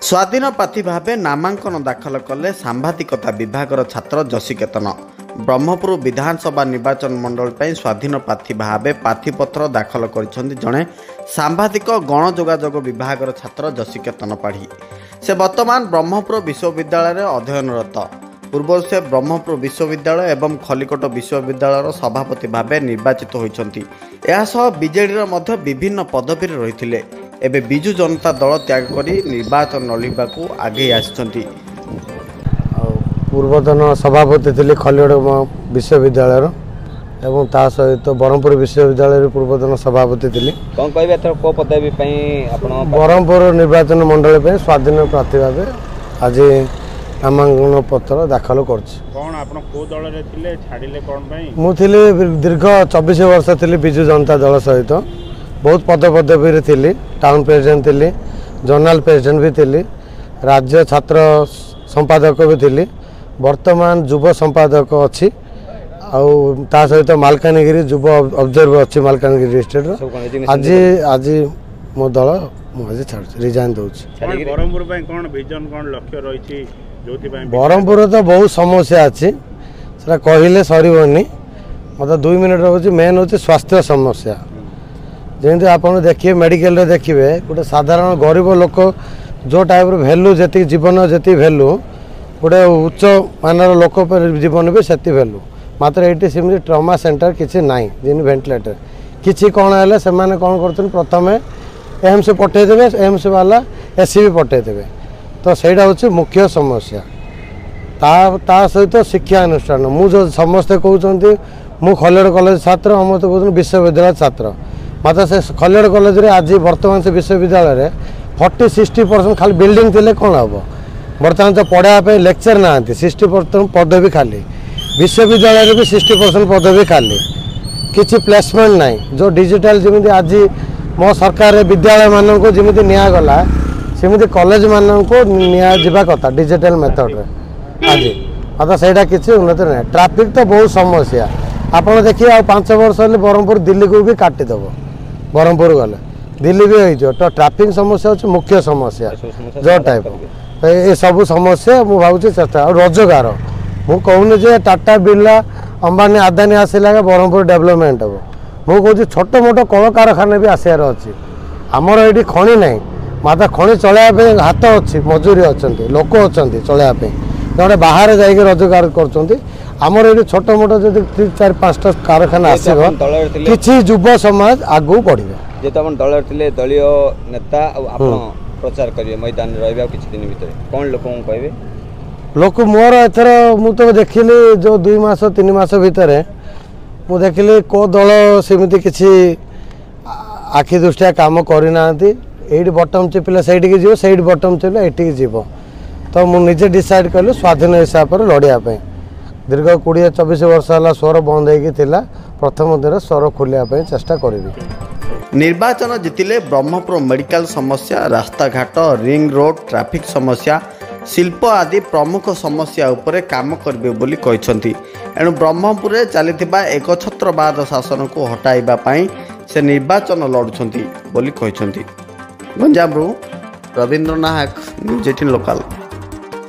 स्वाधीन प्रार्थी भाव नामांकन दाखल कले सांबादिकता विभागर छात्र जशीकेतन। ब्रह्मपुर विधानसभा निर्वाचन मंडल पर स्वाधीन प्रार्थी भाव प्रार्थीपत्र दाखल कर जड़े सांबादिक गणजोगाजोग विभागर छात्र जशीकेतन पाढ़ी। से वर्तमान ब्रह्मपुर विश्वविद्यालय अध्ययनरत। पूर्व से ब्रह्मपुर विश्वविद्यालय एवं खलिकोट विश्वविद्यालय सभापति भाव निर्वाचित होती। बीजेडी विभिन्न पदवी रही एबे बिजु जनता दल त्याग करी निर्वाचन लड़िबा को आगे आछंती। पूर्वतन सभापति थिले खलिकोट विश्वविद्यालय एवं ता सहित ब्रह्मपुर विश्वविद्यालय पूर्वतन सभापति थिले। कोन कहबे एथर को पदवी पई आपण ब्रह्मपुर निर्वाचन मंडल पे स्वाधीन प्रार्थी भाबे आज नामांकन पत्र दाखल करछि। कोन आपण को दल रे थिले छाडिले कोन पई? मु थिले दीर्घ 24 वर्ष थिले बिजु जनता दल सहित बहुत पदपदवी थी। टाउन प्रेसिडेंट थी, जनरल प्रेसिडेंट भी थी, राज्य छात्र संपादक भी थी, वर्तमान युव संपादक अच्छी ता सहित मालकानगिरी युव ऑब्जर्वर अच्छी मालकानगिरी डिस्ट्रिक्ट। आज आज मो दल मुझे रिजाइन दूसरी। ब्रह्मपुर तो बहुत समस्या अच्छी कहले सरनी मतलब 2 मिनट रोचे। मेन हूँ स्वास्थ्य समस्या। जमी आप देखिए मेडिकल देखिए गोटे साधारण गरीब लोक जो टाइप भैल्यू जी जीवन जी भैल्यू गोटे उच्च मानर लोक जीवन भी से भैल्यू मात्र ये सेमती ट्रमा सेंटर किसी ना जिन भेन्टिलेटर किसी कौन है से कौन कर प्रथम एम्स पठेदेवे एम्स वाला एसी भी पठेदेवे तो सहीटा हूँ मुख्य समस्या। ता सहित शिक्षा अनुष्ठान मुझे समस्ते कहते मु खलिकोट कॉलेज छात्र हम तो कहते विश्वविद्यालय छात्र मात्र से खलिकोट कॉलेज रे आज वर्तमान से विश्वविद्यालय 40-60% खाली बिल्डिंग थिले कौन हम बर्तमान तो पढ़ाई लेक्चर ना 60% पदवी खाली विश्वविद्यालय भी 60% पदवी खाली किसी प्लेसमेंट ना जो डिजिटल जमी आज मो सरकार विद्यालय मान को जमी निगला सेमती कॉलेज मान को निजा कथा डिजिटल मेथड आज मात्र से किसी उन्नति ना। ट्राफिक तो बहुत समस्या आप देखिए आ 5 वर्ष ब्रह्मपुर दिल्ली को भी काटिदेव ब्रह्मपुर गले दिल्ली भी हो तो ट्राफिक समस्या हूँ मुख्य समस्या जो टाइप ये सब समस्या मुझे भावी चेष्टा और रोजगार मुझे कहूनी जे टाटा बिरला अंबानी आदानी आसला ब्रह्मपुर डेवलपमेंट हम मुझे कहूँ छोट मोट कल कारखाना भी आसार अच्छी आमर ये खଣି ना मात्र खଣି चलवाई हाथ अच्छी मजूरी अच्छा लोक अच्छा चलवाई जड़े बाहर जाइए रोजगार करमर ये छोट मोट जो 3-4-5टा कारखाना आसब कि युव समाज आगू बढ़े जेहेतु आप दल थे दलीय नेता प्रचार करेंगे मैदान रहा किसी दिन भर कौन लोक कहे लोक मोर एथर मु तो देखिली जो 2 मास 3 मास भितर मु देखिली को दल सेमती किसी आखि दृष्टिया काम करना ये बटम चिपिला सैड जीव सैड बटम चिपिला ये जीव तो मुझे डिसाइड कलु स्वाधीन हिसाब से लड़ाई दीर्घ 20-24 वर्ष है स्वर बंद होता प्रथम दिन स्वर खोलिया चेष्टा करी। निर्वाचन जितिले ब्रह्मपुर मेडिकल समस्या रास्ताघाट रिंग रोड ट्रैफिक समस्या शिल्प आदि प्रमुख समस्या उपरे काम करिवे बोली कहछंती। एणु ब्रह्मपुर चलिथिबा एकछत्रवाद शासन को हटाइबा पई से निर्वाचन लड़ुछंती बोली कहछंती। गंजामरु रविंद्र नायक न्यूज 18 लोकल।